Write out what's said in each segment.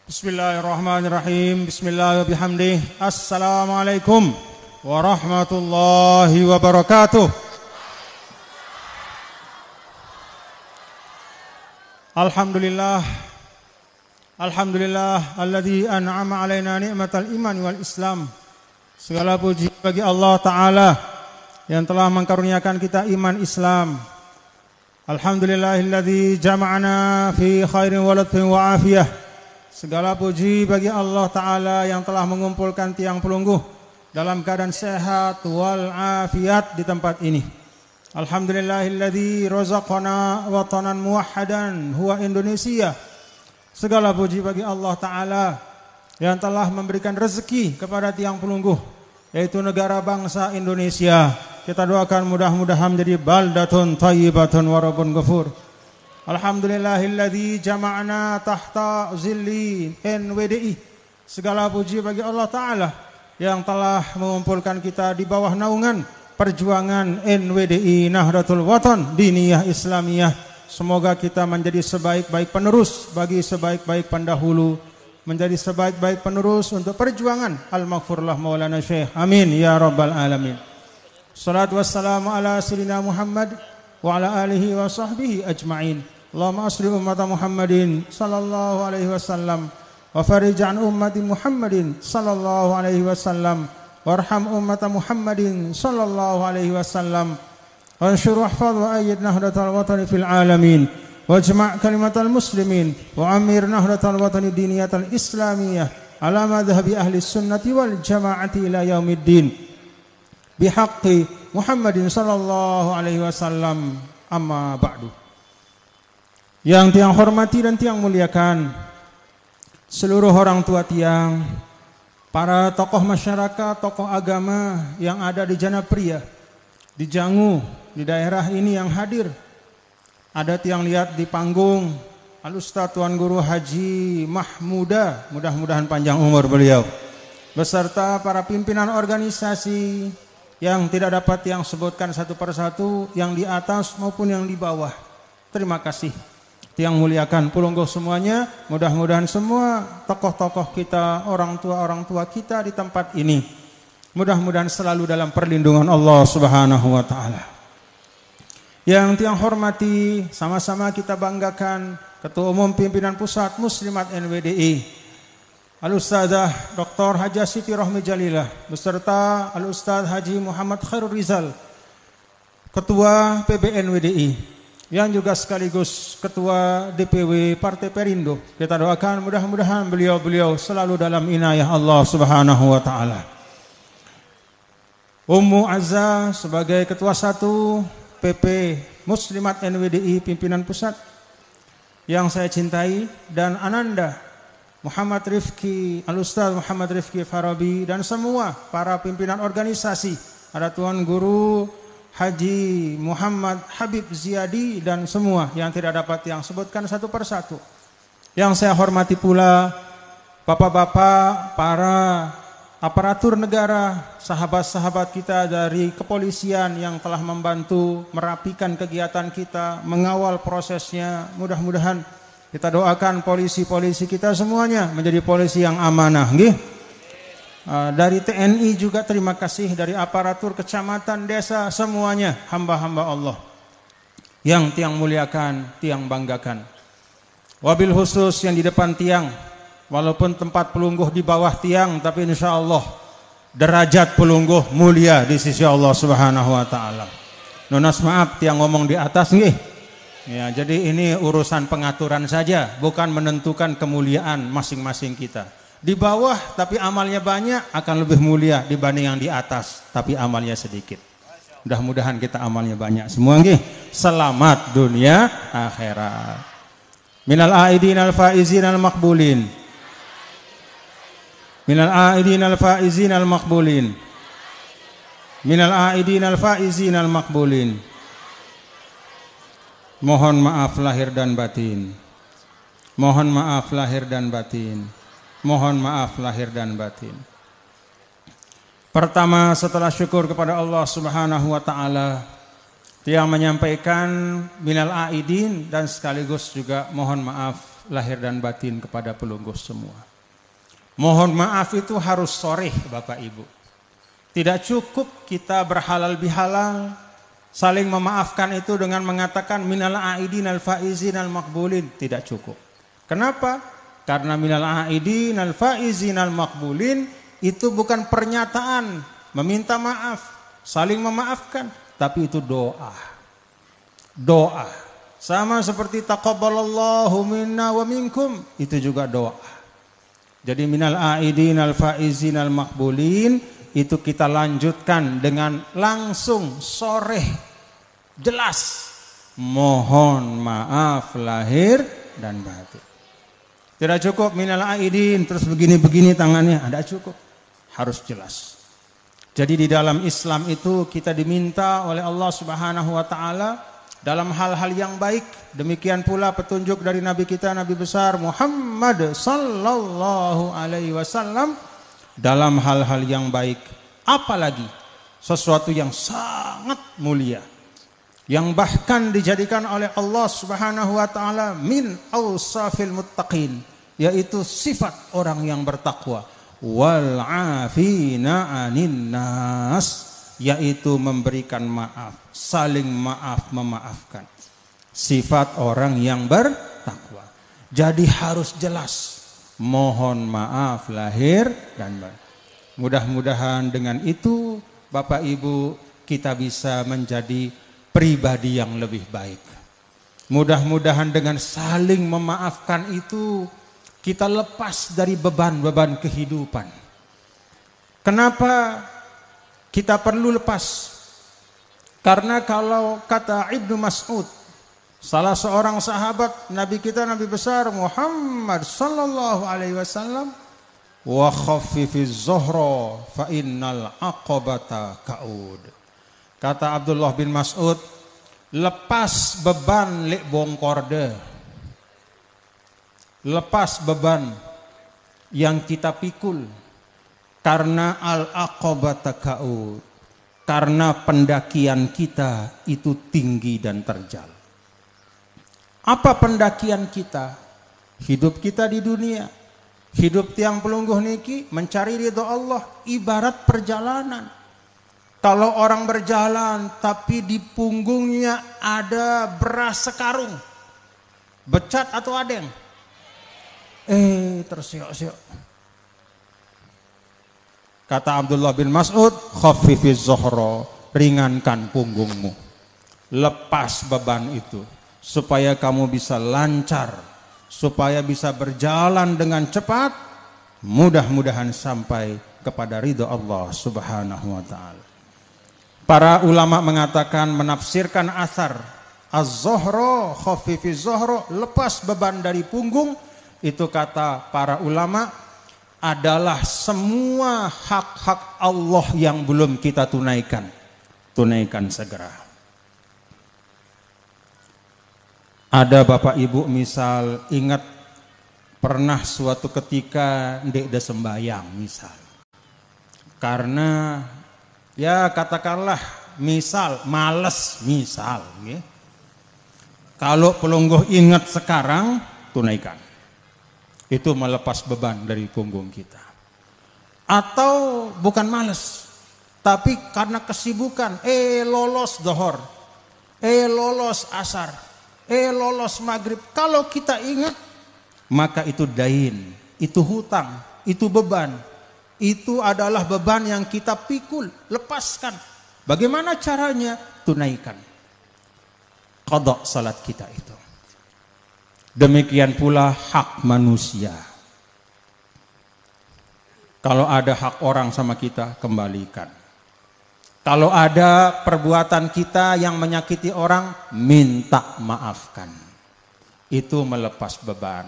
Bismillahirrahmanirrahim. Bismillahirrahmanirrahim. Assalamualaikum warahmatullahi wabarakatuh. Alhamdulillah. Alhamdulillah alladzi an'ama alaina ni'matal iman wal islam. Segala puji bagi Allah Ta'ala yang telah mengkaruniakan kita iman Islam. Alhamdulillahilladzi jama'ana fi khairin wa latfin wa afiyah. Segala puji bagi Allah Ta'ala yang telah mengumpulkan tiang pelungguh dalam keadaan sehat wal afiat di tempat ini. Alhamdulillahilladzi razaqana watanan muwahhadan huwa Indonesia. Segala puji bagi Allah Ta'ala yang telah memberikan rezeki kepada tiang pelungguh, yaitu negara bangsa Indonesia. Kita doakan mudah-mudahan menjadi baldatun thayyibatun wa rabbun ghafur. Alhamdulillahilladzi jama'na tahta zilli NWDI. Segala puji bagi Allah Ta'ala yang telah mengumpulkan kita di bawah naungan perjuangan NWDI Nahdlatul Watan Diniyah Islamiyah. Semoga kita menjadi sebaik-baik penerus bagi sebaik-baik pendahulu, menjadi sebaik-baik penerus untuk perjuangan Al-Maghfurlah Maulana Syekh. Amin ya rabbal alamin. Salatu wassalamu ala sayyidina Muhammad wa ala alihi wa sahbihi ajma'in. Allahumma asli ummata Muhammadin sallallahu alaihi wasallam wa farij an ummati Muhammadin sallallahu alaihi wasallam warham ummata Muhammadin sallallahu alaihi wasallam wanshur wahfadh wa ayyid nahdlatal watani fil alamin wajma' kalimatal muslimin wa amir nahdlatal watani diniyatal islamiyah ala madhhabi ahli sunnati wal jama'ati ila yaumiddin bihaqqi Muhammadin sallallahu alaihi wasallam. Amma ba'du. Yang tiang hormati dan tiang muliakan, seluruh orang tua tiang, para tokoh masyarakat, tokoh agama yang ada di Janapria, di Jangu, di daerah ini yang hadir. Ada tiang lihat di panggung, Al-Ustadz Tuan Guru Haji Mahmuda, mudah-mudahan panjang umur beliau, beserta para pimpinan organisasi yang tidak dapat tiang sebutkan satu persatu, yang di atas maupun yang di bawah. Terima kasih. Tiang muliakan pelungguh semuanya, mudah-mudahan semua tokoh-tokoh kita, orang tua kita di tempat ini, mudah-mudahan selalu dalam perlindungan Allah Subhanahu wa Ta'ala. Yang tiang hormati, sama-sama kita banggakan Ketua Umum Pimpinan Pusat Muslimat NWDI, Al-Ustadzah Dr. Hajah Siti Rohmi Jalilah, beserta Al-Ustadz Haji Muhammad Khairul Rizal, Ketua PBNWDI, yang juga sekaligus Ketua DPW Partai Perindo. Kita doakan mudah-mudahan beliau-beliau selalu dalam inayah Allah Subhanahu wa Ta'ala. Ummu Azza sebagai Ketua 1 PP Muslimat NWDI Pimpinan Pusat yang saya cintai, dan Ananda Muhammad Rifki, Al-Ustadz Muhammad Rifki Farabi, dan semua para pimpinan organisasi, ada Tuan Guru Haji Muhammad Habib Ziyadi, dan semua yang tidak dapat yang sebutkan satu persatu. Yang saya hormati pula bapak-bapak, para aparatur negara, sahabat-sahabat kita dari kepolisian yang telah membantu merapikan kegiatan kita, mengawal prosesnya. Mudah-mudahan kita doakan polisi-polisi kita semuanya menjadi polisi yang amanah, nggih. Dari TNI juga terima kasih, dari aparatur kecamatan, desa, semuanya hamba-hamba Allah yang tiang muliakan, tiang banggakan. Wabil khusus yang di depan tiang, walaupun tempat pelungguh di bawah tiang, tapi insya Allah derajat pelungguh mulia di sisi Allah Subhanahu wa Ta'ala. Nonas maaf tiang ngomong di atas nggih. Ya, jadi ini urusan pengaturan saja, bukan menentukan kemuliaan masing-masing kita. Di bawah tapi amalnya banyak akan lebih mulia dibanding yang di atas tapi amalnya sedikit. Mudah-mudahan kita amalnya banyak semua nggih. Selamat dunia akhirat. Minal aidin al faizin al maqbulin. Minal aidin al faizin al maqbulin. Minal aidin al faizin al maqbulin. Mohon maaf lahir dan batin. Mohon maaf lahir dan batin. Mohon maaf lahir dan batin. Pertama, setelah syukur kepada Allah Subhanahu wa Ta'ala, yang menyampaikan minal aidin dan sekaligus juga mohon maaf maaf lahir dan batin kepada pelungguh semua. Mohon maaf itu harus sharih Bapak Ibu. Tidak cukup kita berhalal bihalal, saling memaafkan itu dengan mengatakan minal aidin al faizin al maqbulin. Tidak cukup. Kenapa? Karena minal aidin al faizin al maqbulin itu bukan pernyataan meminta maaf, saling memaafkan, tapi itu doa. Doa. Sama seperti taqabbalallahu minna wa minkum, itu juga doa. Jadi minal aidin al faizin al maqbulin itu kita lanjutkan dengan langsung sharih jelas. Mohon maaf lahir dan batin. Tidak cukup minal aidin terus begini-begini tangannya, tidak cukup. Harus jelas. Jadi di dalam Islam itu kita diminta oleh Allah Subhanahu wa taala dalam hal-hal yang baik, demikian pula petunjuk dari Nabi kita, Nabi besar Muhammad sallallahu alaihi wasallam dalam hal-hal yang baik, apalagi sesuatu yang sangat mulia, yang bahkan dijadikan oleh Allah Subhanahu wa taala min awsafil muttaqin, yaitu sifat orang yang bertakwa, wal afina anin nas, yaitu memberikan maaf, saling maaf memaafkan. Sifat orang yang bertakwa. Jadi harus jelas. Mohon maaf lahir dan batin. Mudah-mudahan dengan itu Bapak Ibu kita bisa menjadi pribadi yang lebih baik. Mudah-mudahan dengan saling memaafkan itu kita lepas dari beban-beban kehidupan. Kenapa kita perlu lepas? Karena kalau kata Ibnu Mas'ud, salah seorang sahabat Nabi kita, Nabi besar Muhammad sallallahu alaihi wasallam, wa khaffifiz zuhra fa innal aqabata kaud. Kata Abdullah bin Mas'ud, lepas beban lek bongkorde. Lepas beban yang kita pikul. Karena al-aqabata kaud, karena pendakian kita itu tinggi dan terjal. Apa pendakian kita? Hidup kita di dunia, hidup tiang pelungguh niki mencari ridho Allah, ibarat perjalanan. Kalau orang berjalan tapi di punggungnya ada beras sekarung, becat atau adem, tersiok-siok. Kata Abdullah bin Mas'ud, khaffifiz zuhra, ringankan punggungmu. Lepas beban itu supaya kamu bisa lancar, supaya bisa berjalan dengan cepat, mudah-mudahan sampai kepada ridha Allah Subhanahu wa taala. Para ulama mengatakan, menafsirkan asar az-zuhra, khaffifiz zuhra, lepas beban dari punggung, itu kata para ulama adalah semua hak-hak Allah yang belum kita tunaikan. Tunaikan segera. Ada Bapak Ibu misal ingat pernah suatu ketika ndek ada sembahyang misal. Karena ya katakanlah misal males misal. Ya. Kalau pelungguh ingat sekarang tunaikan. Itu melepas beban dari punggung kita. Atau bukan malas, tapi karena kesibukan, lolos dohor, lolos asar, lolos maghrib. Kalau kita ingat, maka itu dain, itu hutang, itu beban. Itu adalah beban yang kita pikul, lepaskan. Bagaimana caranya? Tunaikan. Qadha salat kita itu. Demikian pula hak manusia. Kalau ada hak orang sama kita, kembalikan. Kalau ada perbuatan kita yang menyakiti orang, minta maafkan. Itu melepas beban.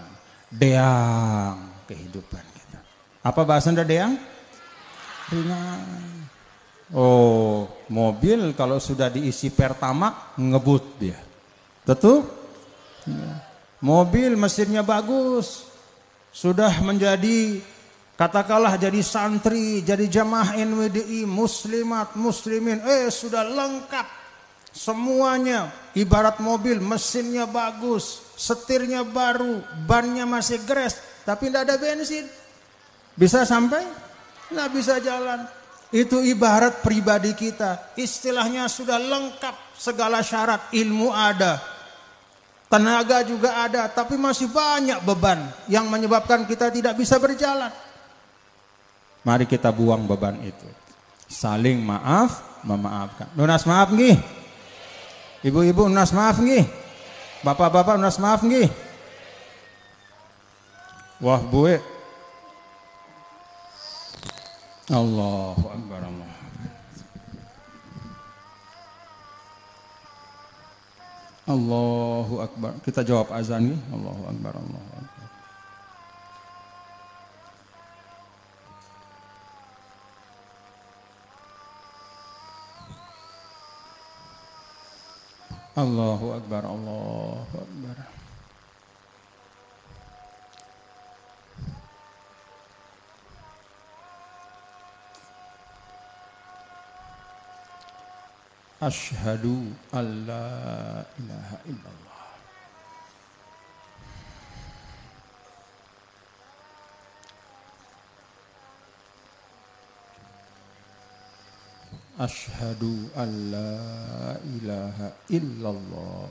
Deang kehidupan kita. Apa bahasa Anda deang? Ringan. Oh, mobil kalau sudah diisi pertamax ngebut dia. Betul? Ya. Mobil mesinnya bagus, sudah menjadi katakanlah jadi santri, jadi jamaah NWDI, muslimat, muslimin, sudah lengkap, Semuanya ibarat mobil, mesinnya bagus, setirnya baru, bannya masih gres, tapi tidak ada bensin. Bisa sampai? Nggak bisa jalan. Itu ibarat pribadi kita. Istilahnya sudah lengkap segala syarat, ilmu ada, tenaga juga ada, tapi masih banyak beban yang menyebabkan kita tidak bisa berjalan. Mari kita buang beban itu. Saling maaf, memaafkan. Nunas maaf nggih? Ibu-ibu nunas maaf nggih? Bapak-bapak nunas maaf nggih? Wah buwe. Allahu Akbar, Allah. Allahu Akbar. Kita jawab azan nggih? Allahu Akbar, Allahu Akbar. Allahu Akbar, Allahu Akbar. Asyhadu an la ilaha illallah. Asyhadu an la ilaha illallah.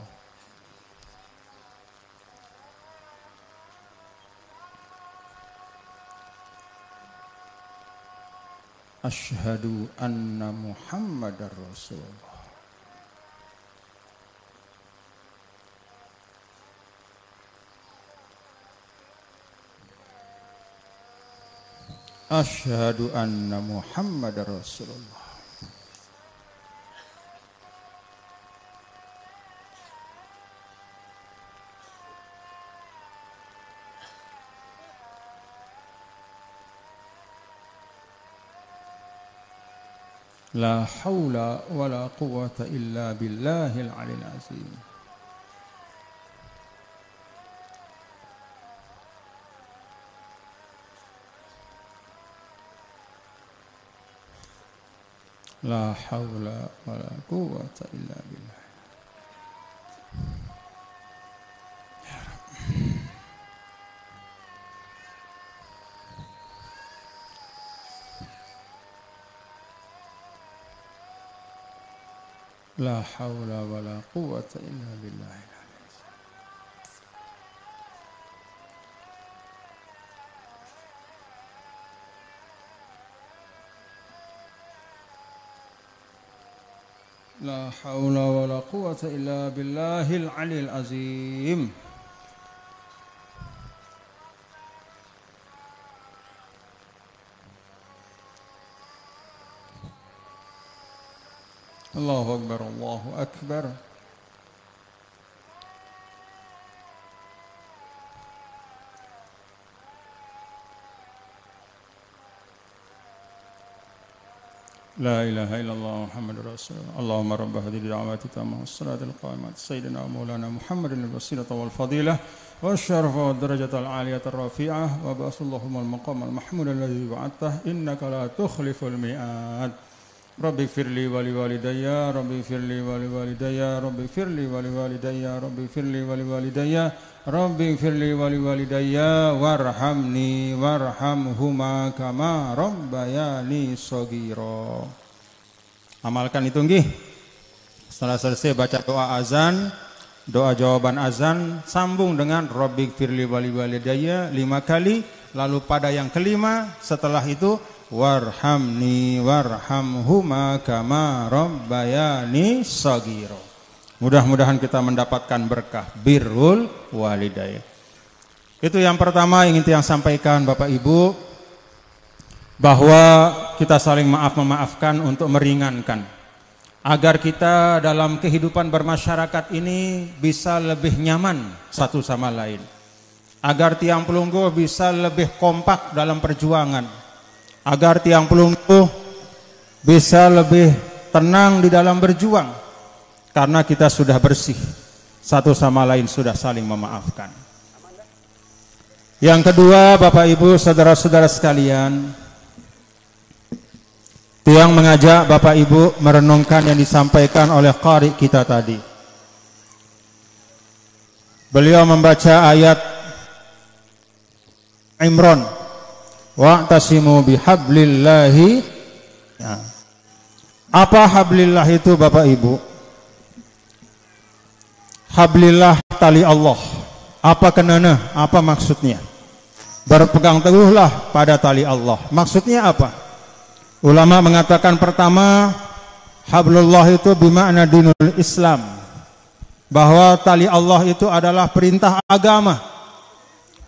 Asyhadu anna Muhammadar Rasulullah. Asyhadu anna Muhammadar Rasulullah. La haula wa la quwwata illa billahil aliyil azim. La haula wa la quwwata illa billah. Ya Rabbi. La haula wa la quwwata illa billah. La haula wa la quwwata illa billahil aliyil azim. Allahu Akbar, Allahu Akbar. La ilaha illallah Muhammadur Rasulullah. Allahumma rabb hadhihi ad-da'wati tammah was-salatil qa'imati sayyidina wa maulana Muhammadin al-wasilata wal fadilah wasyarafa wad darajata al-'aliyata ar-rafi'ah wa ba'athallahumma al-maqam al-mahmud alladhi wa'adtah innaka la tukhliful mi'ad. Rabbi firli wa li walidayya, Rabbi firli wa li walidayya, Rabbi firli wa li walidayya, Rabbi firli wa li walidayya, Rabbi firli wa li walidayya warhamni warhamhuma kama rabbayani shaghira. Amalkan itu nggih. Setelah selesai baca doa azan, doa jawaban azan, sambung dengan Rabbi firli wa li walidayya 5 kali, lalu pada yang kelima setelah itu warhamni warhamhuma kama rabbayani shaghira. Mudah-mudahan kita mendapatkan berkah birrul walidayah. Itu yang pertama ingin yang sampaikan Bapak Ibu, bahwa kita saling maaf-memaafkan untuk meringankan, agar kita dalam kehidupan bermasyarakat ini bisa lebih nyaman satu sama lain, agar tiang pelunggu bisa lebih kompak dalam perjuangan, agar tiang pelunggu bisa lebih tenang di dalam berjuang. Karena kita sudah bersih, satu sama lain sudah saling memaafkan. Yang kedua, Bapak Ibu, saudara-saudara sekalian, Itu yang mengajak Bapak Ibu merenungkan yang disampaikan oleh qari kita tadi. Beliau membaca ayat Imran, wa'tasimu bihablillahi. Ya. Apa hablillah itu Bapak Ibu? Hablillah tali Allah. Apa kenana? Apa maksudnya? Berpegang teguhlah pada tali Allah. Maksudnya apa? Ulama mengatakan pertama, hablullah itu bermakna dinul Islam. Bahwa tali Allah itu adalah perintah agama.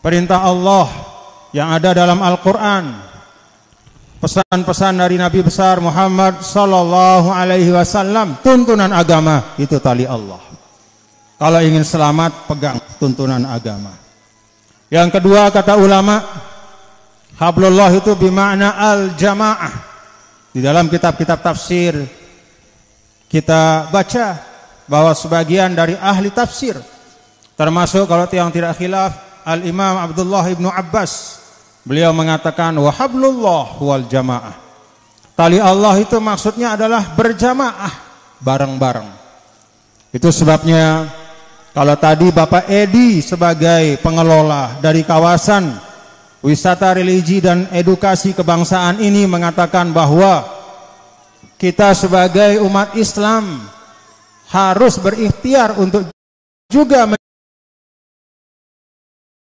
Perintah Allah yang ada dalam Al-Quran. Pesan-pesan dari Nabi besar Muhammad sallallahu alaihi wasallam, tuntunan agama itu tali Allah. Kalau ingin selamat, pegang tuntunan agama. Yang kedua kata ulama, hablullah itu bermakna al-jamaah. Di dalam kitab-kitab tafsir kita baca bahwa sebagian dari ahli tafsir, termasuk kalau yang tidak khilaf Al-Imam Abdullah ibnu Abbas, beliau mengatakan wa hablullah wal jamaah. Tali Allah itu maksudnya adalah berjamaah, bareng-bareng. Itu sebabnya kalau tadi Bapak Edi sebagai pengelola dari kawasan wisata religi dan edukasi kebangsaan ini mengatakan bahwa kita sebagai umat Islam harus berikhtiar untuk juga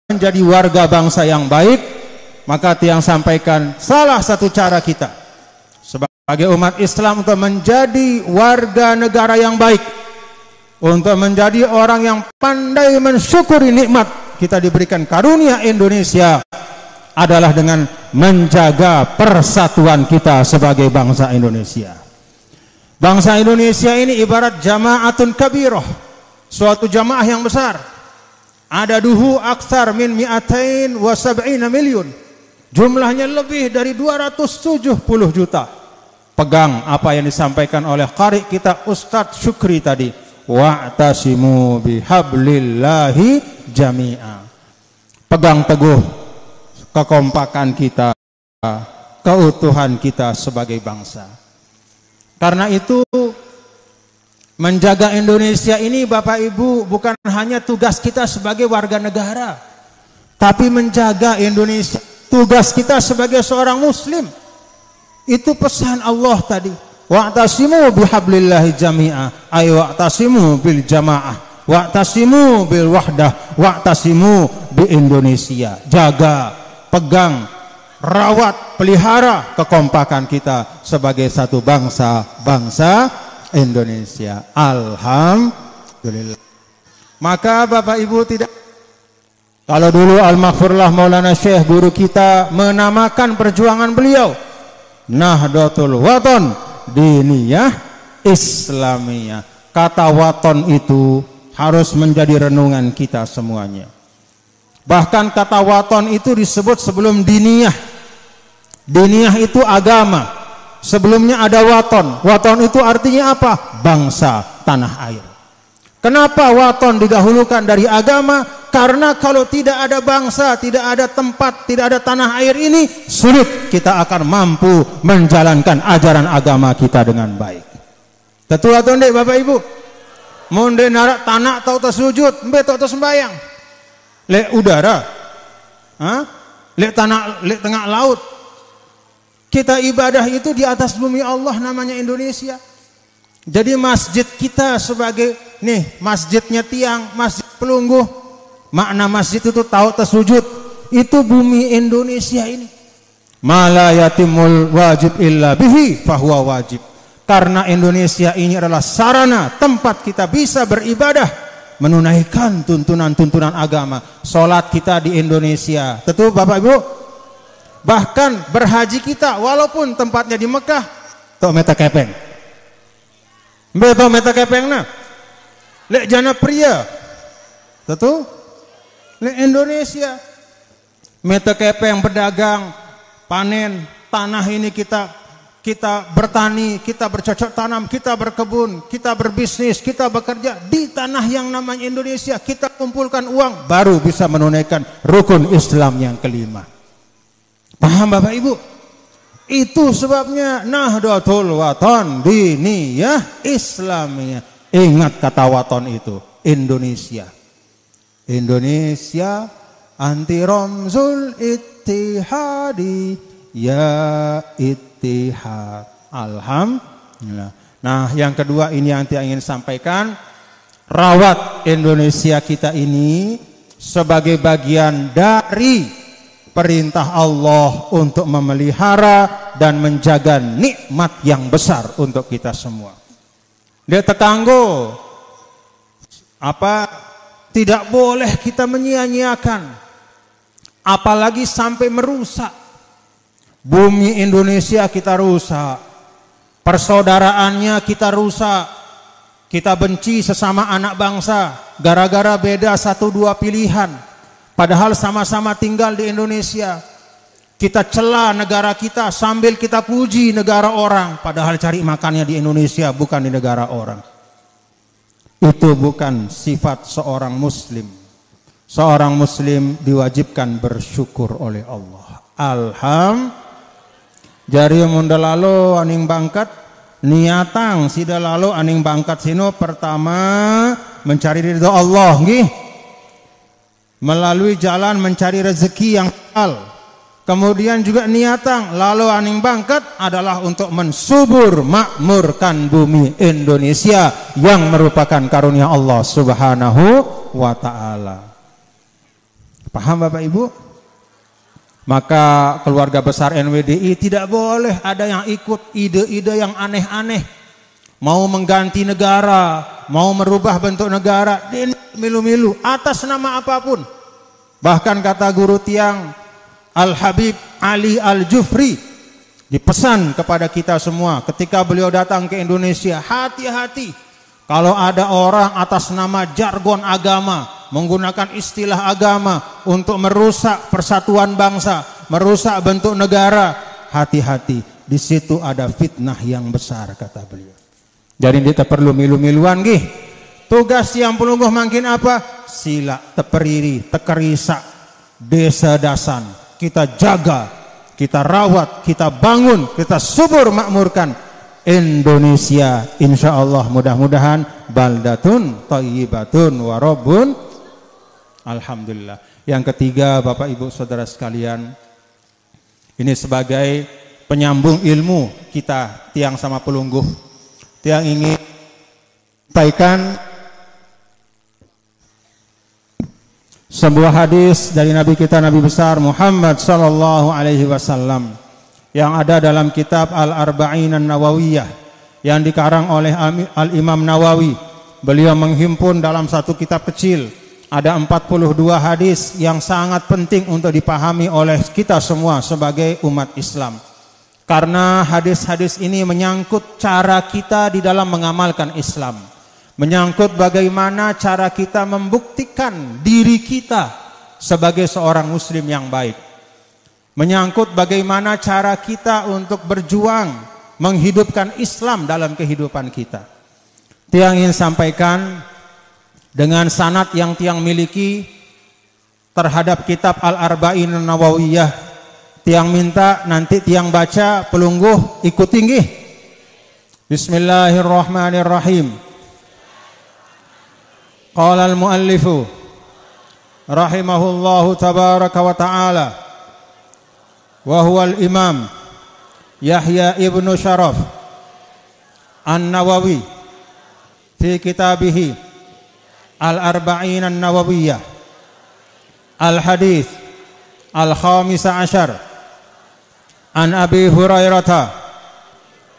menjadi warga bangsa yang baik, maka tiang sampaikan salah satu cara kita sebagai umat Islam untuk menjadi warga negara yang baik, untuk menjadi orang yang pandai mensyukuri nikmat kita diberikan karunia Indonesia adalah dengan menjaga persatuan kita sebagai bangsa Indonesia. Bangsa Indonesia ini ibarat jama'atun kabirah, suatu jamaah yang besar. Ada duhu aksar min mi'atain wa sab'ina milyun. Jumlahnya lebih dari 270 juta. Pegang apa yang disampaikan oleh qari kita Ustadz Syukri tadi. Wa'tasimu bihablillahi jami'a. Pegang teguh kekompakan kita, keutuhan kita sebagai bangsa. Karena itu menjaga Indonesia ini Bapak Ibu bukan hanya tugas kita sebagai warga negara, tapi menjaga Indonesia tugas kita sebagai seorang muslim. Itu pesan Allah tadi. Wa'tasimu bihablillahi jami'a, ay wa'tasimu bil jamaah, wa'tasimu bil wahdah, wa'tasimu bi Indonesia. Jaga, pegang, rawat, pelihara kekompakan kita sebagai satu bangsa Indonesia. Alhamdulillah. Maka Bapak Ibu tidak, kalau dulu Al-Maghfurlah Maulana Syekh guru kita menamakan perjuangan beliau Nahdlatul Wathon Diniyah Islamiyah. Kata waton itu harus menjadi renungan kita semuanya. Bahkan kata waton itu disebut sebelum diniyah. Diniyah itu agama. Sebelumnya ada waton. Waton itu artinya apa? Bangsa, tanah air. Kenapa waton didahulukan dari agama? Karena kalau tidak ada bangsa, tidak ada tempat, tidak ada tanah air ini, sulit kita akan mampu menjalankan ajaran agama kita dengan baik. Tetu atau ndek Bapak Ibu? Monde narak tanah atau tersujud, mbe atau sembayang. Lek udara, lek tanah, lek tengah laut. Kita ibadah itu di atas bumi Allah namanya Indonesia. Jadi masjid kita sebagai masjidnya tiang, masjid pelungguh. Makna masjid itu tahu tersujud. Itu bumi Indonesia ini. Mala yatimul wajib illa bihi fahuwa wajib. Karena Indonesia ini adalah sarana tempat kita bisa beribadah, menunaikan tuntunan-tuntunan agama. Salat kita di Indonesia. Tentu Bapak Ibu, bahkan berhaji kita walaupun tempatnya di Mekah, tok meta kepeng. Beto meta kepeng nah. Lek jana pria. Tentu lek Indonesia. Meta kepeng pedagang, panen, tanah ini kita bertani, kita bercocok tanam, kita berkebun, kita berbisnis, kita bekerja di tanah yang namanya Indonesia. Kita kumpulkan uang baru bisa menunaikan rukun Islam yang kelima. Paham Bapak Ibu? Itu sebabnya Nahdlatul Wathon Diniyah Islamiyah. Ingat kata waton itu, Indonesia. Indonesia anti ramzul ittihadi ya ittihad. Alhamdulillah. Nah, yang kedua ini yang ingin sampaikan, rawat Indonesia kita ini sebagai bagian dari perintah Allah untuk memelihara dan menjaga nikmat yang besar untuk kita semua. Dia tetanggo tidak boleh kita menyia-nyiakan, apalagi sampai merusak. Bumi Indonesia kita rusak, persaudaraannya kita rusak, kita benci sesama anak bangsa gara-gara beda 1-2 pilihan, padahal sama-sama tinggal di Indonesia. Kita cela negara kita sambil kita puji negara orang, padahal cari makannya di Indonesia bukan di negara orang. Itu bukan sifat seorang muslim. Seorang muslim diwajibkan bersyukur oleh Allah. Jari munda lalu aning bangkat niatang sida lalu aning bangkat sino pertama mencari ridho Allah nggih. Melalui jalan mencari rezeki yang halal. Kemudian juga niatang lalu aning bangkat adalah untuk mensubur makmurkan bumi Indonesia yang merupakan karunia Allah Subhanahu wa ta'ala. Paham Bapak Ibu? Maka keluarga besar NWDI tidak boleh ada yang ikut ide-ide yang aneh-aneh. Mau mengganti negara, mau merubah bentuk negara, milu-milu atas nama apapun. Bahkan kata guru tiang Al-Habib Ali Al-Jufri dipesan kepada kita semua ketika beliau datang ke Indonesia, hati-hati kalau ada orang atas nama jargon agama, menggunakan istilah agama untuk merusak persatuan bangsa, merusak bentuk negara, hati-hati, di situ ada fitnah yang besar kata beliau. Jadi kita perlu milu-miluan gih. Tugas yang pelungguh makin apa? Sila teperiri, tekerisa, desa dasan. Kita jaga, kita rawat, kita bangun, kita subur makmurkan Indonesia. Insya Allah mudah-mudahan baldatun thayyibatun warobun. Alhamdulillah. Yang ketiga Bapak Ibu Saudara sekalian, ini sebagai penyambung ilmu kita tiang sama pelungguh, tiang ingin sampaikan sebuah hadis dari Nabi kita, Nabi besar Muhammad sallallahu alaihi wasallam yang ada dalam kitab Al-Arba'in An-Nawawiyah yang dikarang oleh Al-Imam Nawawi. Beliau menghimpun dalam satu kitab kecil ada 42 hadis yang sangat penting untuk dipahami oleh kita semua sebagai umat Islam. Karena hadis-hadis ini menyangkut cara kita di dalam mengamalkan Islam. Menyangkut bagaimana cara kita membuktikan diri kita sebagai seorang muslim yang baik. Menyangkut bagaimana cara kita untuk berjuang menghidupkan Islam dalam kehidupan kita. Tiang ingin sampaikan dengan sanad yang tiang miliki terhadap kitab Al-Arba'in An-Nawawiyah. Tiang minta nanti tiang baca pelungguh ikut tinggi. Bismillahirrahmanirrahim. Qala al-muallifu rahimahullahu tabaraka wa ta'ala wa huwa al-imam Yahya ibnu Syaraf An-Nawawi fi kitabihi Al-Arba'in An-Nawawiyah Al-Hadith Al-Khamisa Ashar An Abi Hurairah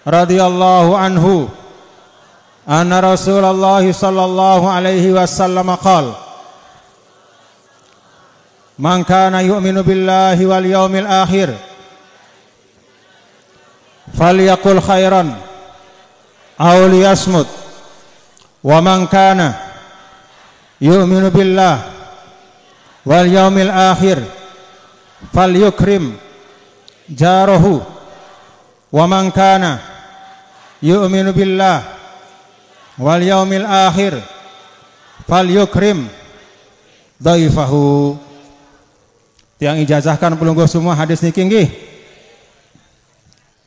radhiyallahu anhu anna Rasulullah sallallahu alaihi wasallam qala man kana yu'minu billahi wal yawmil akhir falyaqul khairan aw liyasmut wa man kana yu'minu billahi wal yawmil akhir falyukrim jarahu wa man kana yu'minu billahi wal yaumil akhir falyukrim dhaifahu. Tiang ijazahkan pelungguh semua hadis niki nggih.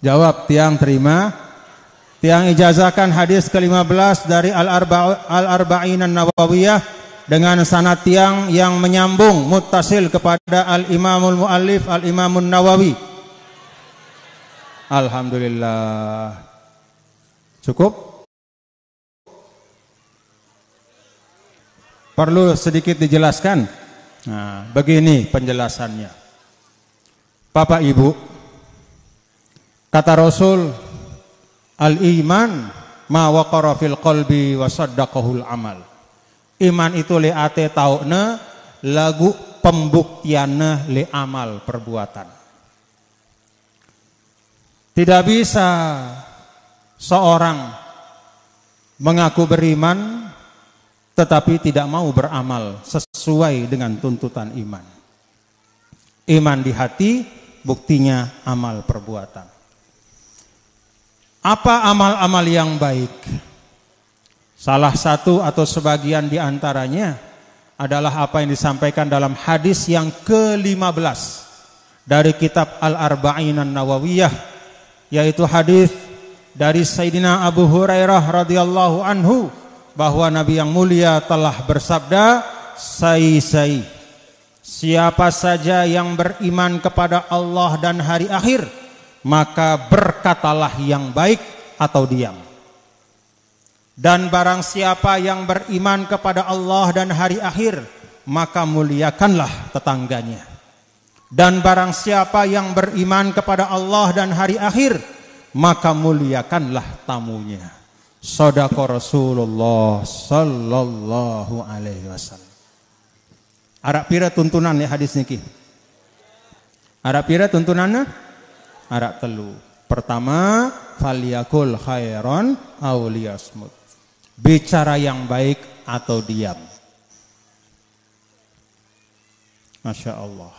Jawab tiang terima. Tiang ijazahkan hadis ke-15 dari Al-Arba'in An-Nawawiyah dengan sanad tiang yang menyambung muttasil kepada Al-Imamul Muallif Al-Imamun Nawawi. Alhamdulillah. Cukup? Perlu sedikit dijelaskan? Nah, begini penjelasannya. Bapak Ibu, kata Rasul, al-iman ma waqara fil qalbi wa saddaqahul amal. Iman itu le ate tauna lagu pembuktianna le amal perbuatan. Tidak bisa seorang mengaku beriman tetapi tidak mau beramal sesuai dengan tuntutan iman. Iman di hati, buktinya amal perbuatan. Apa amal-amal yang baik? Salah satu atau sebagian di antaranya adalah apa yang disampaikan dalam hadis yang ke-15 dari kitab Al-Arba'in An-Nawawiyah, yaitu hadis dari Sayyidina Abu Hurairah radhiyallahu anhu bahwa Nabi yang mulia telah bersabda, "Sai-sai, siapa saja yang beriman kepada Allah dan hari akhir, maka berkatalah yang baik atau diam. Dan barang siapa yang beriman kepada Allah dan hari akhir, maka muliakanlah tetangganya. Dan barang siapa yang beriman kepada Allah dan hari akhir, maka muliakanlah tamunya." Shadaqa Rasulullah sallallahu alaihi wasallam. Arak pira tuntunan ya hadis niki. Arak pira tuntunannya? Arak telu. Pertama, falyakul khairon aw liyasmut. Bicara yang baik atau diam. Masya Allah.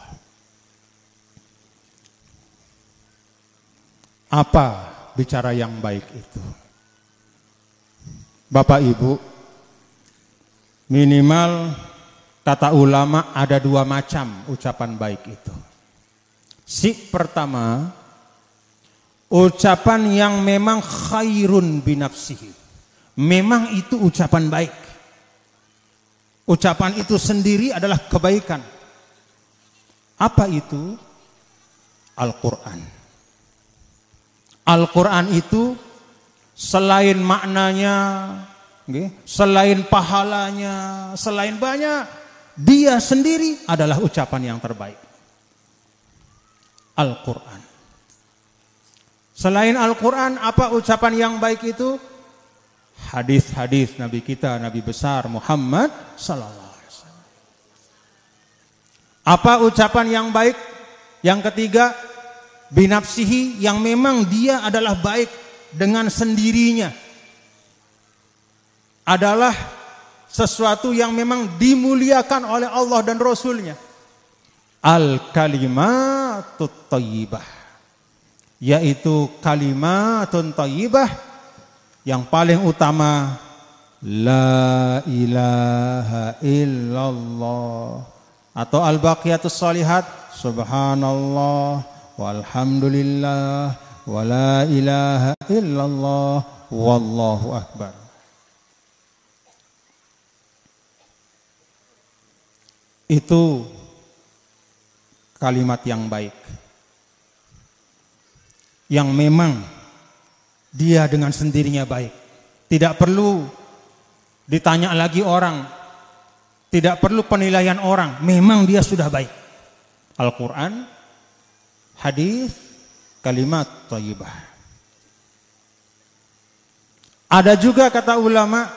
Apa bicara yang baik itu? Bapak Ibu, minimal kata ulama ada dua macam ucapan baik itu. Si pertama, ucapan yang memang khairun binafsihi. Memang itu ucapan baik. Ucapan itu sendiri adalah kebaikan. Apa itu? Al-Quran. Al-Quran itu selain maknanya, selain pahalanya, selain banyak, dia sendiri adalah ucapan yang terbaik. Al-Quran. Selain Al-Quran, apa ucapan yang baik itu? Hadis-hadis Nabi kita, Nabi besar Muhammad sallallahu alaihi wasallam. Apa ucapan yang baik? Yang ketiga, binafsihi, yang memang dia adalah baik dengan sendirinya, adalah sesuatu yang memang dimuliakan oleh Allah dan Rasulnya. Al-kalimatut thayyibah, yaitu kalimatun thayyibah yang paling utama, la ilaha illallah, atau al-baqiyatus shalihat, subhanallah walhamdulillah wa la ilaha illallah wallahu akbar. Itu kalimat yang baik, yang memang dia dengan sendirinya baik. Tidak perlu ditanya lagi orang, tidak perlu penilaian orang, memang dia sudah baik. Al-Quran, hadis, kalimat thayyibah. Ada juga kata ulama,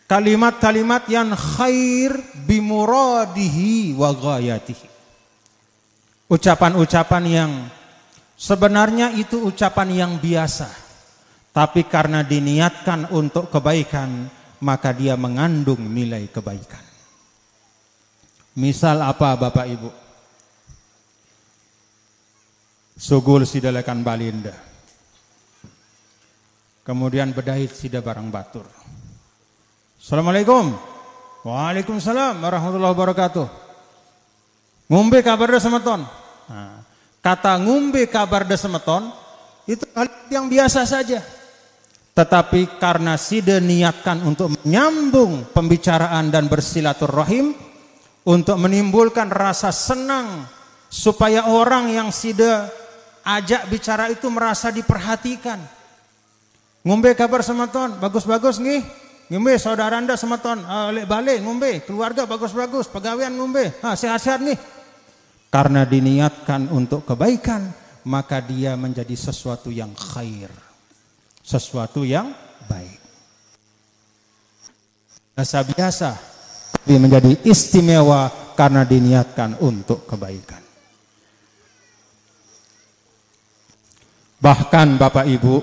kalimat-kalimat yang khair bimuradihi wa ghayatihi. Ucapan-ucapan yang sebenarnya itu ucapan yang biasa, tapi karena diniatkan untuk kebaikan, maka dia mengandung nilai kebaikan. Misal apa Bapak Ibu? Sugul sidalekan balinda, kemudian bedait sida barang batur. Assalamualaikum. Waalaikumsalam warahmatullahi wabarakatuh. Ngombe kabarnya semeton. Nah, Kata ngumbe kabar desemeton itu hal yang biasa saja. Tetapi karena sida niatkan untuk menyambung pembicaraan dan bersilaturahim, untuk menimbulkan rasa senang supaya orang yang sida ajak bicara itu merasa diperhatikan. Ngombe kabar semeton, bagus-bagus nih. Ngombe saudara anda semeton, balik ngombe, keluarga bagus-bagus, pegawaian ngombe, sehat-sehat nih. Karena diniatkan untuk kebaikan, maka dia menjadi sesuatu yang khair, sesuatu yang baik. Biasa-biasa, tapi menjadi istimewa karena diniatkan untuk kebaikan. Bahkan Bapak Ibu,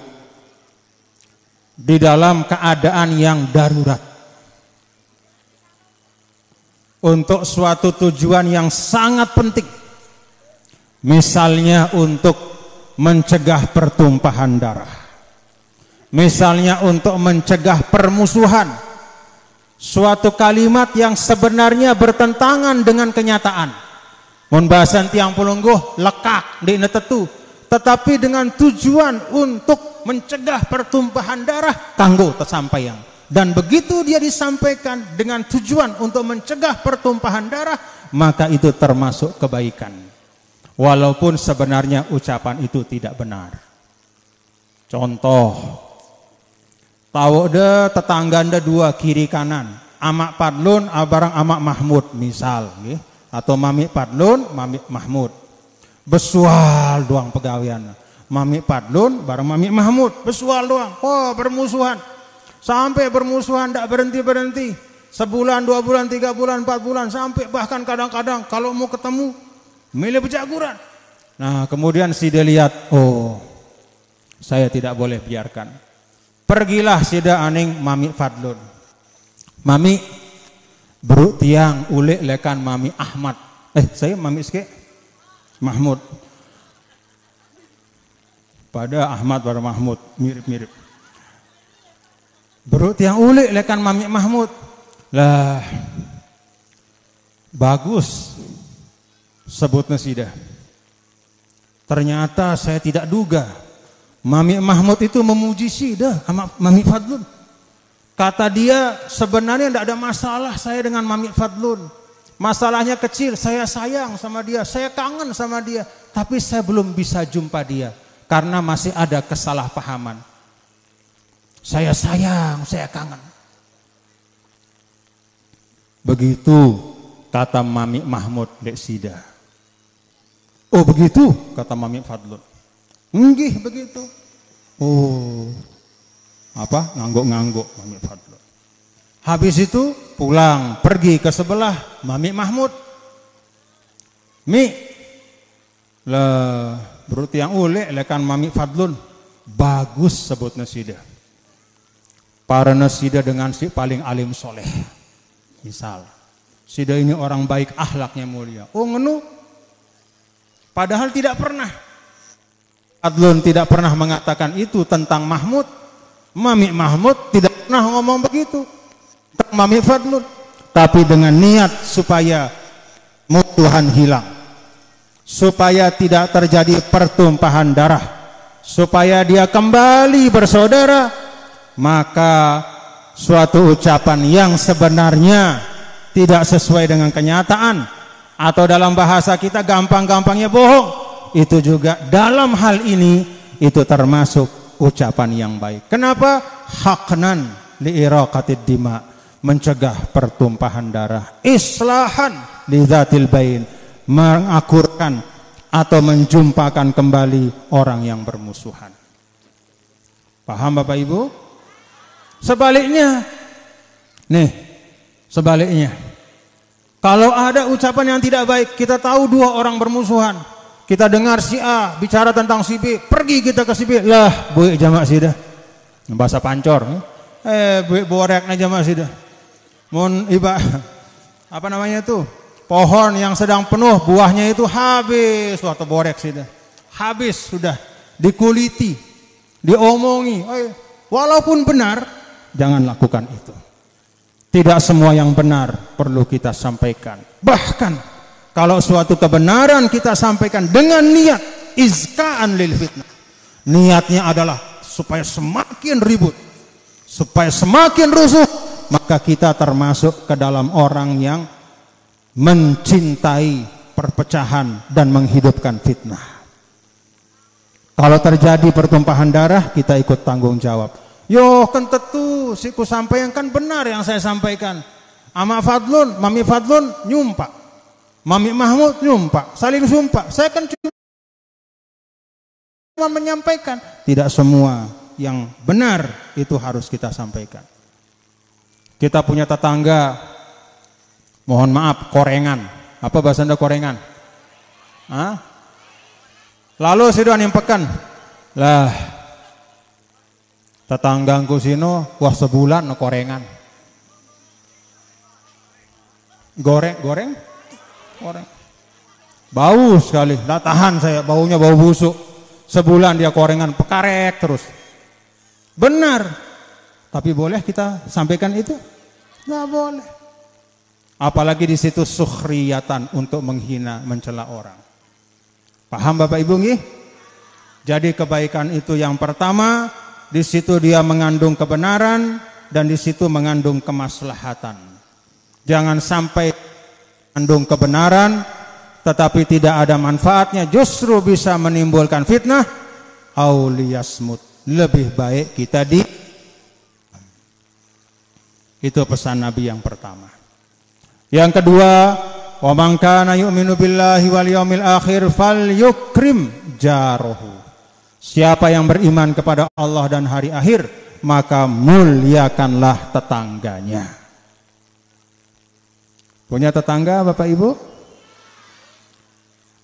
di dalam keadaan yang darurat, untuk suatu tujuan yang sangat penting, misalnya untuk mencegah pertumpahan darah, misalnya untuk mencegah permusuhan, suatu kalimat yang sebenarnya bertentangan dengan kenyataan, mun bahasan tiang pulungguh lekak di netetu, tetapi dengan tujuan untuk mencegah pertumpahan darah kanggo tersampaian. Dan begitu dia disampaikan dengan tujuan untuk mencegah pertumpahan darah, maka itu termasuk kebaikan, walaupun sebenarnya ucapan itu tidak benar. Contoh, tahu deh tetangga anda dua kiri kanan, amak Padlun barang amak Mahmud misal, atau mami Padlun mami Mahmud, besual doang pegawaian, mami Padlun barang mami Mahmud, besual doang, bermusuhan. Sampai bermusuhan tidak berhenti-berhenti. Sebulan, 2 bulan, 3 bulan, 4 bulan. Sampai bahkan kadang-kadang kalau mau ketemu milih bejaguran. Nah kemudian si dia lihat, saya tidak boleh biarkan. Pergilah sida aning mami Fadlun. Mami beruk tiang ulik lekan mami Ahmad. Saya mami Ske Mahmud. Pada Ahmad pada Mahmud mirip-mirip. Berut yang ulik lekan mami Mahmud. Lah bagus sebutnya sida. Ternyata saya tidak duga mami Mahmud itu memuji sida sama mami Fadlun. Kata dia sebenarnya tidak ada masalah saya dengan mami Fadlun. Masalahnya kecil, saya sayang sama dia, saya kangen sama dia, tapi saya belum bisa jumpa dia karena masih ada kesalahpahaman. Saya sayang, saya kangen. Begitu kata mami Mahmud dek sida. Oh begitu kata mami Fadlun. Nggih begitu. Ngangguk-ngangguk mami Fadlun. Habis itu pulang pergi ke sebelah mami Mahmud. Berut yang ulek lekan mami Fadlun. Bagus sebutnya sida. Para nasida dengan si paling alim soleh. Misal, sida ini orang baik, akhlaknya mulia. Ngenu. Padahal tidak pernah. Fadlun tidak pernah mengatakan itu tentang Mahmud. Mami Mahmud tidak pernah ngomong begitu tentang mami Fadlun. Tapi dengan niat supaya musuhan hilang, supaya tidak terjadi pertumpahan darah, supaya dia kembali bersaudara, maka suatu ucapan yang sebenarnya tidak sesuai dengan kenyataan, atau dalam bahasa kita gampang-gampangnya bohong, itu juga dalam hal ini itu termasuk ucapan yang baik. Kenapa? Haknan liiraqatid dima, mencegah pertumpahan darah. Islahan lidzatil bain, mengakurkan atau menjumpakan kembali orang yang bermusuhan. Paham Bapak Ibu? Sebaliknya, kalau ada ucapan yang tidak baik, kita tahu dua orang bermusuhan, kita dengar si A bicara tentang si B, pergi kita ke si B, lah buik jamak sida, bahasa pancor, buik boreknya jamak sida, mun iba, apa namanya itu, pohon yang sedang penuh buahnya itu habis, waktu borek sida, habis sudah, dikuliti, diomongi, walaupun benar, jangan lakukan itu. Tidak semua yang benar perlu kita sampaikan. Bahkan kalau suatu kebenaran kita sampaikan dengan niat izkaan lil fitnah. Niatnya adalah supaya semakin ribut, supaya semakin rusuh, maka kita termasuk ke dalam orang yang mencintai perpecahan dan menghidupkan fitnah. Kalau terjadi pertumpahan darah, kita ikut tanggung jawab. Yo kan tentu siku sampaikan kan benar yang saya sampaikan. Ama Fadlun, Mami Fadlun nyumpak, Mami Mahmud nyumpak, saling sumpah. Saya kan cuma menyampaikan. Tidak semua yang benar itu harus kita sampaikan. Kita punya tetangga, mohon maaf, korengan. Apa bahasa Anda korengan? Hah? Lalu sudah nimpekan. Lah, tetanggaku sino wah sebulan no korengan. Goreng. Bau sekali, nggak tahan saya, baunya bau busuk. Sebulan dia korengan pekarek terus. Benar, tapi boleh kita sampaikan itu? Nggak boleh. Apalagi di situ sukhriyatan, untuk menghina, mencela orang. Paham Bapak Ibu nggih? Jadi kebaikan itu yang pertama, di situ dia mengandung kebenaran dan di situ mengandung kemaslahatan. Jangan sampai mengandung kebenaran tetapi tidak ada manfaatnya, justru bisa menimbulkan fitnah. Auliyasmut, lebih baik kita itu pesan Nabi yang pertama. Yang kedua, wa man kana yu'minu billahi wal yaumil akhir falyukrim jarahu. Siapa yang beriman kepada Allah dan hari akhir, maka muliakanlah tetangganya. Punya tetangga Bapak Ibu?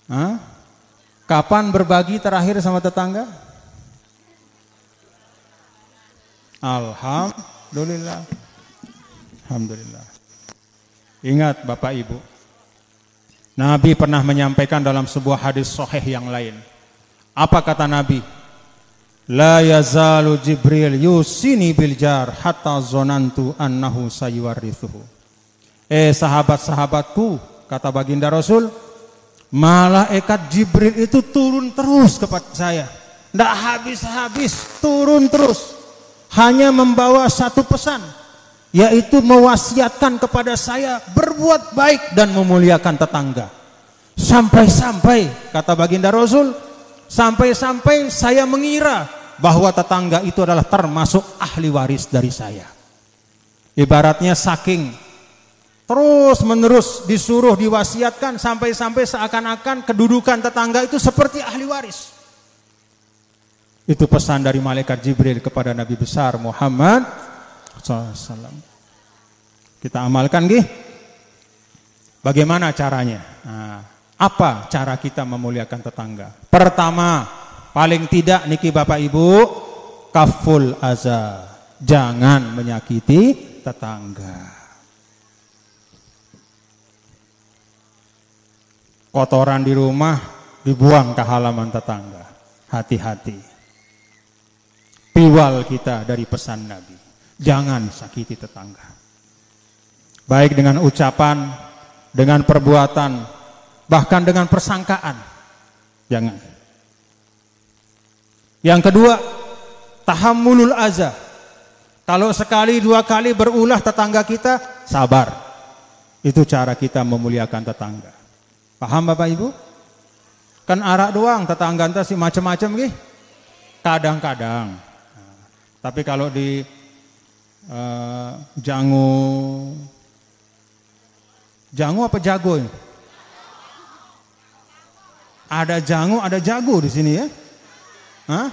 Hah? Kapan berbagi terakhir sama tetangga? Alhamdulillah. Alhamdulillah. Ingat Bapak Ibu, Nabi pernah menyampaikan dalam sebuah hadis sahih yang lain. Apa kata Nabi? La yazalu Jibril yusini bil jar hatta zonantu annahu sayuwarithuhu. Sahabat-sahabatku, kata baginda Rasul, malaikat Jibril itu turun terus kepada saya. Tidak habis-habis, turun terus. Hanya membawa satu pesan, yaitu mewasiatkan kepada saya berbuat baik dan memuliakan tetangga. Sampai-sampai, kata baginda Rasul, sampai-sampai saya mengira bahwa tetangga itu adalah termasuk ahli waris dari saya. Ibaratnya saking terus menerus disuruh diwasiatkan, sampai-sampai seakan-akan kedudukan tetangga itu seperti ahli waris. Itu pesan dari malaikat Jibril kepada Nabi besar Muhammad SAW. Kita amalkan gih. Bagaimana caranya? Nah, apa cara kita memuliakan tetangga? Pertama, paling tidak niki Bapak Ibu, kaful aza, jangan menyakiti tetangga. Kotoran di rumah dibuang ke halaman tetangga. Hati-hati. Piwal kita dari pesan Nabi. Jangan sakiti tetangga. Baik dengan ucapan, dengan perbuatan, bahkan dengan persangkaan. Jangan. Yang kedua, tahammulul aza. Kalau sekali dua kali berulah tetangga kita, sabar. Itu cara kita memuliakan tetangga. Paham Bapak Ibu? Kan arak doang, tetangga enta sih macam-macam gih. Kadang-kadang. Tapi kalau di jangu apa jago? Ada jangu, ada jago di sini ya? Hah?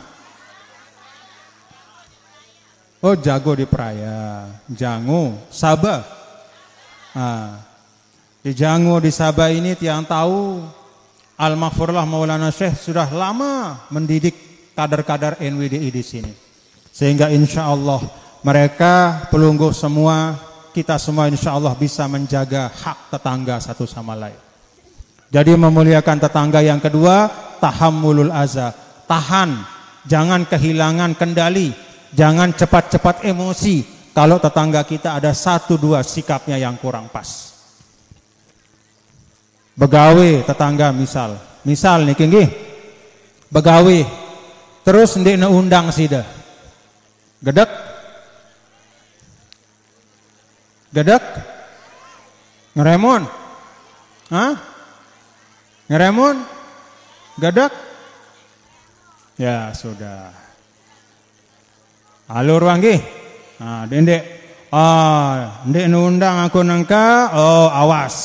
Oh, jago di Peraya, jangu, Sabah. Di Jango, di Sabah ini tiang tahu Al-Maghfurullah Maulana Syekh sudah lama mendidik kader-kader NWDI di sini. Sehingga insya Allah mereka pelungguh semua, kita semua insya Allah bisa menjaga hak tetangga satu sama lain. Jadi memuliakan tetangga yang kedua, tahammulul aza. Tahan, jangan kehilangan kendali, jangan cepat-cepat emosi kalau tetangga kita ada satu dua sikapnya yang kurang pas. Begawe tetangga misal nih nggih. begawe terus ndek undang sida gedek ngeremon, ngeremon gedek ya sudah alur wangi ndek ndek undang aku nangka awas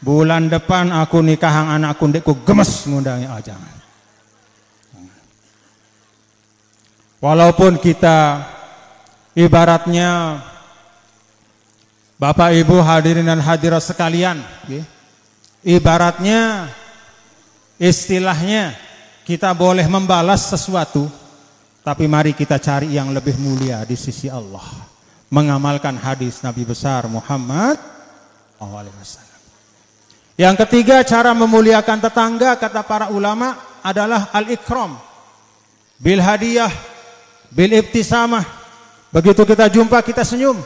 bulan depan aku nikahang anakku ndekku gemes ngundangi jangan. Walaupun kita ibaratnya Bapak Ibu hadirin dan hadirat sekalian, ibaratnya istilahnya kita boleh membalas sesuatu, tapi mari kita cari yang lebih mulia di sisi Allah, mengamalkan hadis Nabi besar Muhammad SAW. Yang ketiga, cara memuliakan tetangga kata para ulama adalah al-ikram bil hadiyah bil ibtisamah. Begitu kita jumpa kita senyum.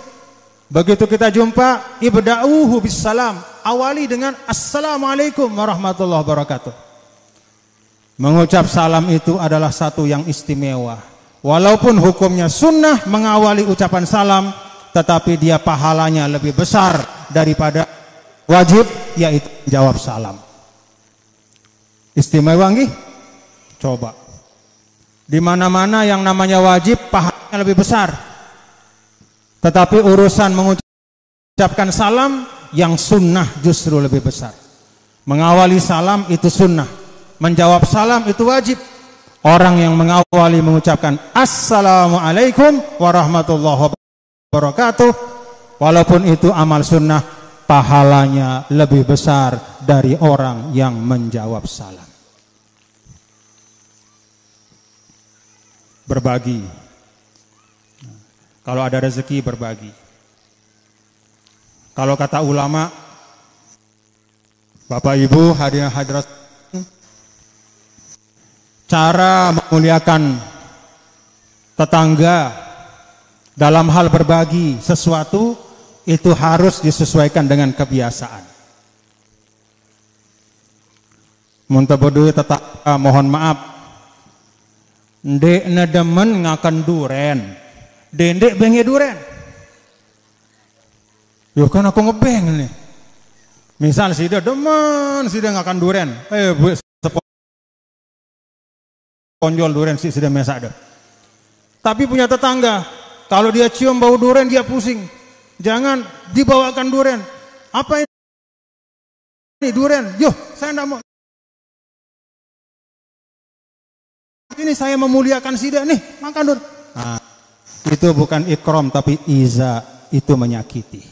Begitu kita jumpa ibda'uhu bis salam, awali dengan assalamualaikum warahmatullahi wabarakatuh. Mengucap salam itu adalah satu yang istimewa. Walaupun hukumnya sunnah mengawali ucapan salam, tetapi dia pahalanya lebih besar daripada wajib, yaitu jawab salam. Istimewa nggih? Coba. Di mana-mana yang namanya wajib pahalanya lebih besar. Tetapi urusan mengucapkan salam yang sunnah justru lebih besar. Mengawali salam itu sunnah, menjawab salam itu wajib. Orang yang mengawali mengucapkan assalamualaikum warahmatullahi wabarakatuh, walaupun itu amal sunnah, pahalanya lebih besar dari orang yang menjawab salam. Berbagi. Kalau ada rezeki berbagi. Kalau kata ulama, Bapak Ibu hadirin hadirat, cara memuliakan tetangga dalam hal berbagi sesuatu itu harus disesuaikan dengan kebiasaan. Muntabodoy tetangga mohon maaf, ndek nedemen ngakan duren, dendek benge duren. Yo kan aku ngebeng nih. Misal si dia demen, si dia ngakan duren, bu konjol duren si dia mesak deh. Tapi punya tetangga, kalau dia cium bau duren dia pusing. Jangan dibawakan duren. Apa ini duren? Yo, saya enggak mau. Ini saya memuliakan si dia nih, makan duren. Nah, itu bukan ikram tapi iza, itu menyakiti.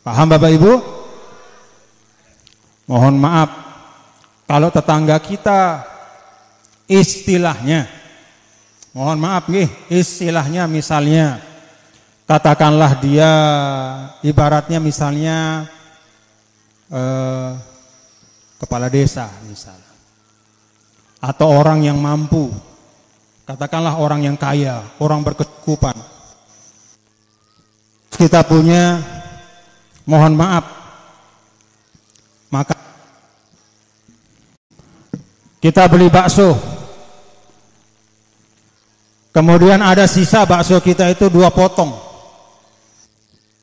Paham Bapak Ibu? Mohon maaf kalau tetangga kita istilahnya, mohon maaf nih, istilahnya misalnya katakanlah dia ibaratnya misalnya kepala desa misalnya, atau orang yang mampu, katakanlah orang yang kaya, orang berkecukupan. Kita punya, mohon maaf, maka kita beli bakso, kemudian ada sisa bakso kita itu 2 potong.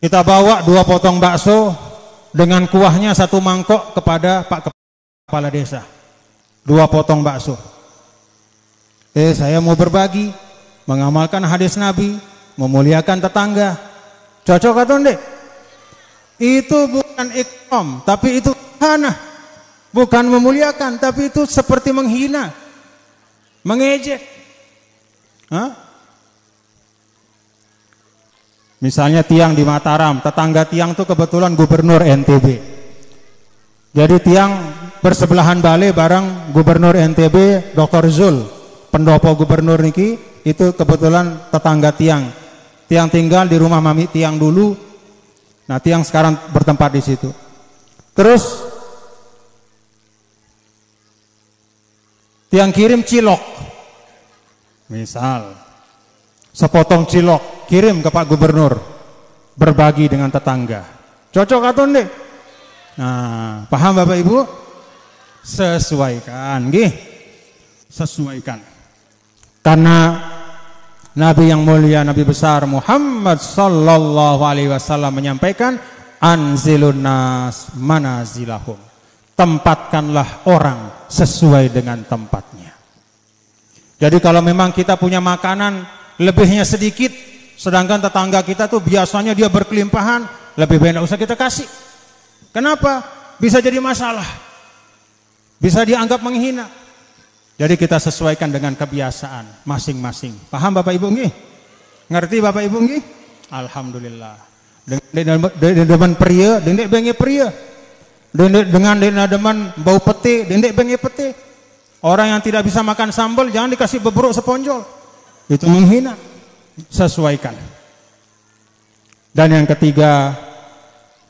Kita bawa 2 potong bakso dengan kuahnya 1 mangkok kepada Pak Kepala Desa. 2 potong bakso. Saya mau berbagi, mengamalkan hadis Nabi, memuliakan tetangga. Cocok atau enggak? Itu bukan ikram, tapi itu hana. Bukan memuliakan, tapi itu seperti menghina, mengejek. Misalnya tiang di Mataram, tetangga tiang itu kebetulan gubernur NTB. Jadi tiang bersebelahan balik bareng gubernur NTB Dr. Zul, pendopo gubernur niki, itu kebetulan tetangga tiang. Tiang tinggal di rumah mami tiang dulu. Nah, tiang sekarang bertempat di situ. Terus tiang kirim cilok. Misal sepotong cilok kirim ke Pak Gubernur, berbagi dengan tetangga. Cocok atau enggak? Nah, paham Bapak Ibu? Sesuaikan, nggih. sesuaikan. Karena Nabi yang mulia, Nabi besar Muhammad sallallahu alaihi wasallam menyampaikan, anzilun nas manazilahum. Tempatkanlah orang sesuai dengan tempatnya. Jadi kalau memang kita punya makanan lebihnya sedikit, sedangkan tetangga kita tuh biasanya dia berkelimpahan, lebih baik tidak usah kita kasih. Kenapa? Bisa jadi masalah. Bisa dianggap menghina. Jadi kita sesuaikan dengan kebiasaan masing-masing. Paham Bapak Ibu nggih? Ngerti Bapak Ibu nggih? Alhamdulillah. Dengan demen pria, dendek bengi pria. Dengan demen bau pete, dendek bengi pete. Orang yang tidak bisa makan sambal jangan dikasih beberuk seponjol. Itu menghina. Sesuaikan. Dan yang ketiga,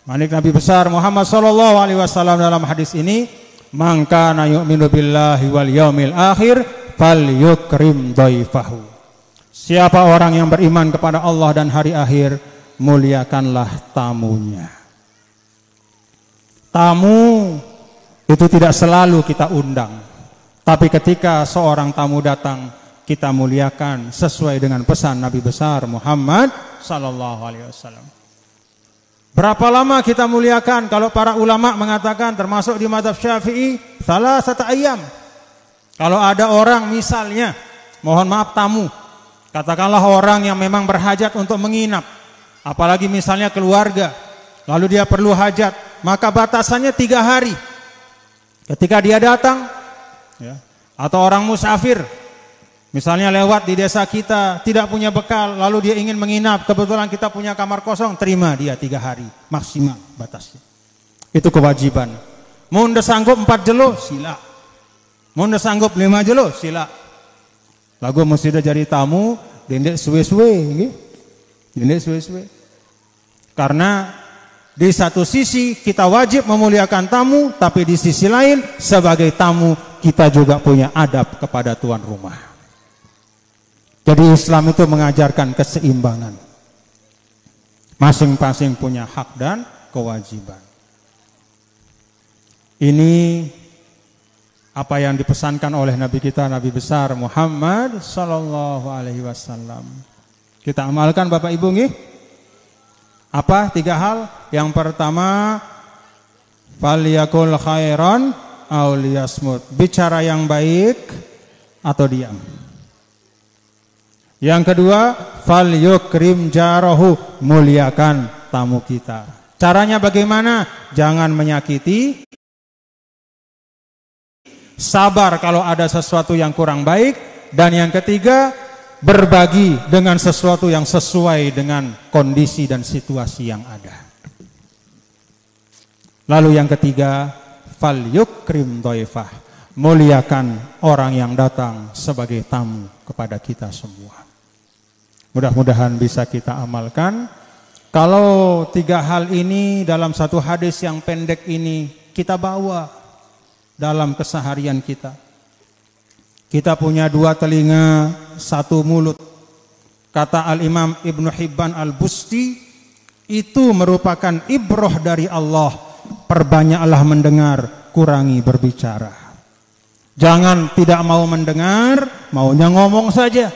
manik Nabi besar Muhammad sallallahu alaihi wasallam dalam hadis ini, man kana yu'minu billahi wal yaumil akhir falyukrim dhaifahu. Siapa orang yang beriman kepada Allah dan hari akhir, muliakanlah tamunya. Tamu itu tidak selalu kita undang, tapi ketika seorang tamu datang, kita muliakan sesuai dengan pesan Nabi besar Muhammad sallallahu alaihi wasallam. Berapa lama kita muliakan? Kalau para ulama mengatakan, termasuk di mazhab Syafi'i, salasata ayyam. Kalau ada orang misalnya, mohon maaf tamu, katakanlah orang yang memang berhajat untuk menginap, apalagi misalnya keluarga, lalu dia perlu hajat, maka batasannya 3 hari. Ketika dia datang, ya, atau orang musafir, misalnya lewat di desa kita, tidak punya bekal, lalu dia ingin menginap, kebetulan kita punya kamar kosong, terima dia 3 hari, maksimal batasnya. Itu kewajiban. Mau ndak sanggup 4 jelo, sila. Mau ndak sanggup 5 jelo, sila. Lagu mesti udah jadi tamu, dendek suwe-suwe, gitu. Dendek suwe-suwe. Karena di satu sisi kita wajib memuliakan tamu, tapi di sisi lain sebagai tamu kita juga punya adab kepada tuan rumah. Jadi Islam itu mengajarkan keseimbangan. Masing-masing punya hak dan kewajiban. Ini apa yang dipesankan oleh Nabi kita, Nabi besar Muhammad sallallahu alaihi wasallam. Kita amalkan Bapak Ibu nggih? Apa 3 hal? Yang pertama, falyakul khairan aw liyasmut. Bicara yang baik atau diam. Yang kedua, falyukrim jarahu, muliakan tamu kita. Caranya bagaimana? Jangan menyakiti. Sabar kalau ada sesuatu yang kurang baik. Dan yang ketiga, berbagi dengan sesuatu yang sesuai dengan kondisi dan situasi yang ada. Lalu yang ketiga, falyukrim dhaifah, muliakan orang yang datang sebagai tamu kepada kita semua. Mudah-mudahan bisa kita amalkan. Kalau 3 hal ini dalam satu hadis yang pendek ini kita bawa dalam keseharian kita. Kita punya 2 telinga, 1 mulut. Kata Al-Imam Ibnu Hibban Al-Busti, itu merupakan ibrah dari Allah. Perbanyaklah mendengar, kurangi berbicara. Jangan tidak mau mendengar, maunya ngomong saja.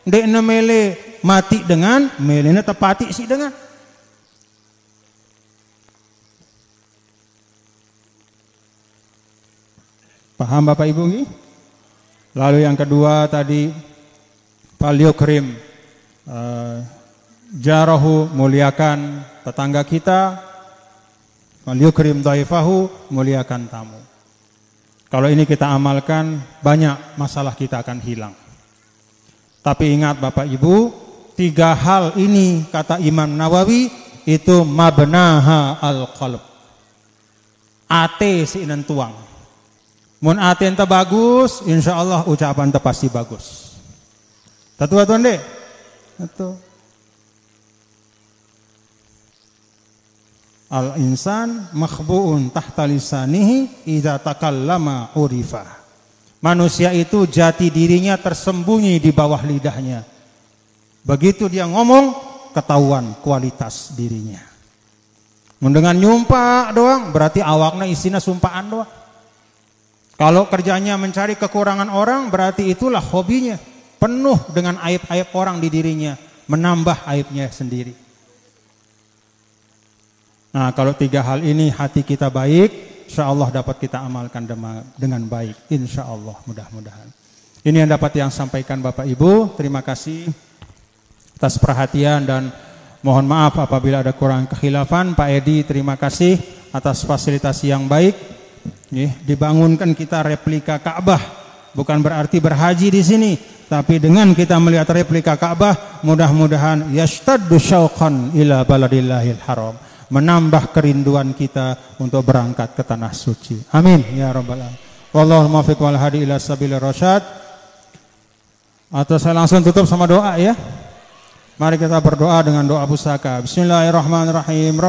Ndek mele mati dengan, melena tepati sih dengan. Paham Bapak Ibu nggih? Lalu yang kedua tadi, falyukrim jarahu, muliakan tetangga kita. Falyukrim dhaifahu, muliakan tamu. Kalau ini kita amalkan, banyak masalah kita akan hilang. Tapi ingat Bapak Ibu, 3 hal ini kata Imam Nawawi itu mabnaha al-qalb. Ate si tuang. Mun ate ente bagus, insya Allah ucapan ente pasti bagus. Tatu-tatu ndek? Tatu. Al-insan makhbu'un tahta lisanihi idza takallama urifa. Manusia itu jati dirinya tersembunyi di bawah lidahnya. Begitu dia ngomong, ketahuan kualitas dirinya. Mendengar nyumpah doang, berarti awaknya isinya sumpahan doang. Kalau kerjanya mencari kekurangan orang, berarti itulah hobinya. Penuh dengan aib-aib orang di dirinya, menambah aibnya sendiri. Nah, kalau 3 hal ini hati kita baik, insya Allah dapat kita amalkan dengan baik. Insya Allah, mudah-mudahan. Ini yang dapat yang sampaikan Bapak Ibu. Terima kasih atas perhatian dan mohon maaf apabila ada kurang kekhilafan. Pak Edi, terima kasih atas fasilitasi yang baik. Dibangunkan kita replika Ka'bah, bukan berarti berhaji di sini, tapi dengan kita melihat replika Ka'bah, mudah-mudahan yashtaddu syauqan ila baladillahil haram, menambah kerinduan kita untuk berangkat ke tanah suci. Amin ya rabbal alamin. Wallahul muwaffiq wal hadi ila sabilir rasyad. Atau saya langsung tutup sama doa ya. Mari kita berdoa dengan doa pusaka. Bismillahirrahmanirrahim.